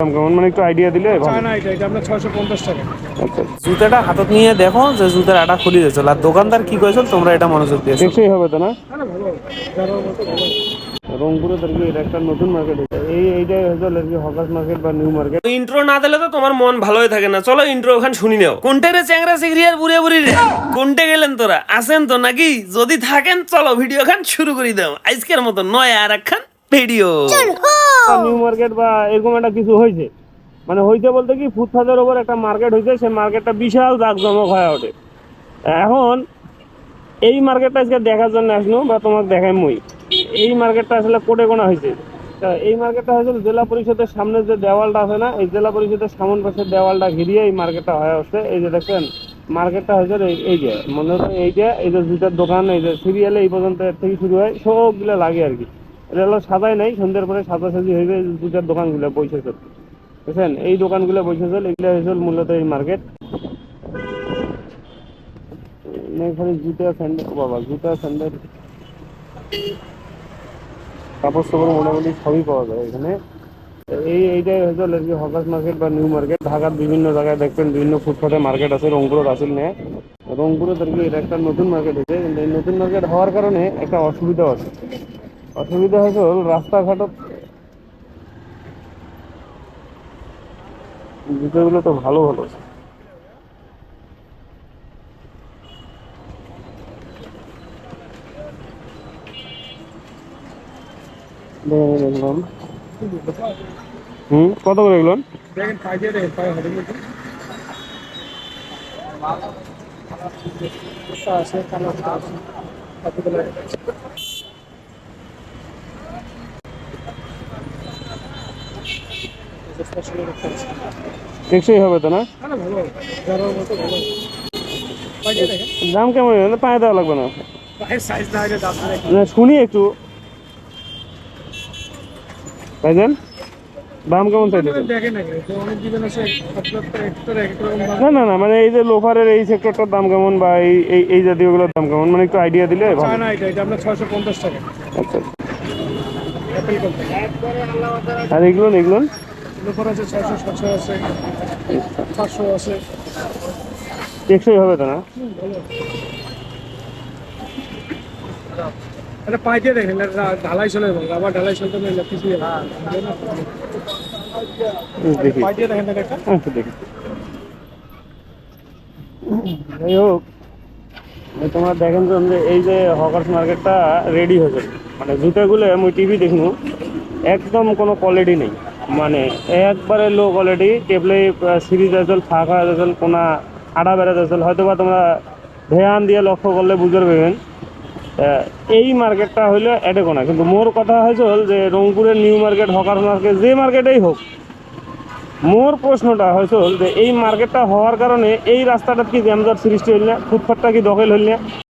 দাম কেমন মানে একটু আইডিয়া দিলে ভালো। চায়না এটা আমরা 650 টাকা। আচ্ছা, জুতাটা হাতত নিয়ে দেখো যে জুতার আটা খুলি দিয়েছিল আর দোকানদার কি করেছিল তোমরা এটা মনোযোগ দিয়ে শোনো। টেকসই হবে তো না? আরে ভালো, যারার মতো ভালো। রংপুরে আর কি এটা একটা নতুন মার্কেট হচ্ছে, এইটাই হচ্ছে আর কি হকার্স মার্কেট বা নিউ মার্কেট। ইন্ট্রো না দিলে তো তোমার মন ভালোই থাকে না। চলো ইন্ট্রো ওখান শুনি নাও। কোনটা রে চ্যাংরা চিংড়ি আর বুড়িয়া বুড়ি রে, কোনটা গেলেন তোরা? আছেন তো নাকি? যদি থাকেন চলো ভিডিও খান শুরু করে দাও। আজকের মতো নয় আর একখান ভিডিও। নিউ মার্কেট বা এরকম একটা কিছু হয়েছে, মানে হইতে বলতে কি ফুটপাথের ওপর একটা মার্কেট হয়েছে, সেই মার্কেটটা বিশাল জাঁকজমক হয়ে ওঠে। এখন এই মার্কেটটা আজকে দেখার জন্য আসলো বা তোমাকে দেখাই মই। এই মার্কেটটা আসলে কোটে কোনা হয়েছে। তা এই মার্কেটটা হয়েছিল জেলা পরিষদের সামনে যে দেওয়ালটা আছে না, এই জেলা পরিষদের সামন পাশের দেওয়ালটা ঘিরিয়ে এই মার্কেটটা হয়ে আসছে। এই যে দেখছেন মার্কেটটা হয়েছে এই যে মনে হতো এই যে জুতার দোকান, এই যে সিরিয়ালে এই পর্যন্ত এর থেকে শুরু হয় সবগুলো লাগে আর কি। এটা হলো সাদাই নাই, সন্ধ্যের পরে সাজাসাজি হইবে জুতার দোকানগুলো বসেছে, বুঝছেন? এই দোকানগুলো বসেছিল, এগুলো হয়েছিল মূলত এই মার্কেট। এখানে জুতা স্যান্ডেল, বাবা জুতা স্যান্ডেল কাপড় সাপড় মোটামুটি সবই পাওয়া যায় এখানে। এইটাই হয়তো আর কি হকার্স মার্কেট বা নিউ মার্কেট। ঢাকার বিভিন্ন জায়গায় দেখবেন বিভিন্ন ফুটপাথে মার্কেট আছে, রংপুরের আসল নেয়। রংপুরে আর কি এটা একটা নতুন মার্কেট হয়েছে, কিন্তু এই নতুন মার্কেট হওয়ার কারণে একটা অসুবিধা আছে। অসুবিধা হয়েছে রাস্তাঘাটত জুতোগুলো তো ভালো ভালো আছে। দেখলাম কত করে এগুলো? দেখেন পাইয়ে দেখেন, পায়ে হাতের মধ্যে আছে, কালো আছে, হাতে গেলে টেকসই হবে তো না? আরে ভালো, যারার মতো ভালো। পাইয়ে দেখেন, দাম কেমন? পায়ে দেওয়া লাগবে না? পায়ের সাইজ না হলে দাম নেই। না, শুনি একটু ভাইজান, দাম কেমন চাইতেছেন? দেখেন নাকি অনেক দিবেন আছে, আপনার তো একটা এক রকম দাম। না, মানে এই যে লোফারের এই সেক্টরটার দাম কেমন বা এই এই এই জাতীয়গুলোর দাম কেমন মানে একটু আইডিয়া দিলে ভালো। চায়না এটা আমরা 650 টাকা। আচ্ছা, অ্যাপেল কোম্পানি। আর এগুলো লোফার আছে 600, 700 আছে, 500 আছে। টেকসই হবে তো না? ভালো। এটা পাইতে দেখেন, ঢালাই চলে যাবে, আবার ঢালাই চলতে না কিছু দেখি, পাইতে দেখেন না একটা। আচ্ছা দেখি। যাই হোক, তোমার দেখেন তো যে এই যে হকার্স মার্কেটটা রেডি হয়েছে, মানে জুতাগুলো আমি টিভি দেখুন একদম কোনো কোয়ালিটি নেই, মানে একবারে লো কোয়ালিটি। টেবলে সিরিজ আসল, ফাঁকা আসল, কোনা আড়া বেড়া আসল, হয়তো বা তোমরা ধ্যান দিয়ে লক্ষ্য করলে বুঝতে পারবেন। এই মার্কেটটা হইলো এটে কোনা, কিন্তু মোর কথা হয়েছিল যে রংপুরের নিউ মার্কেট, হকার্স মার্কেট, যে মার্কেটেই হোক, মোর প্রশ্নটা হয়েছিল যে এই মার্কেটটা হওয়ার কারণে এই রাস্তাটা কি জ্যামজাট সৃষ্টি হইল না? ফুটপাথটা কি দখল হইল না?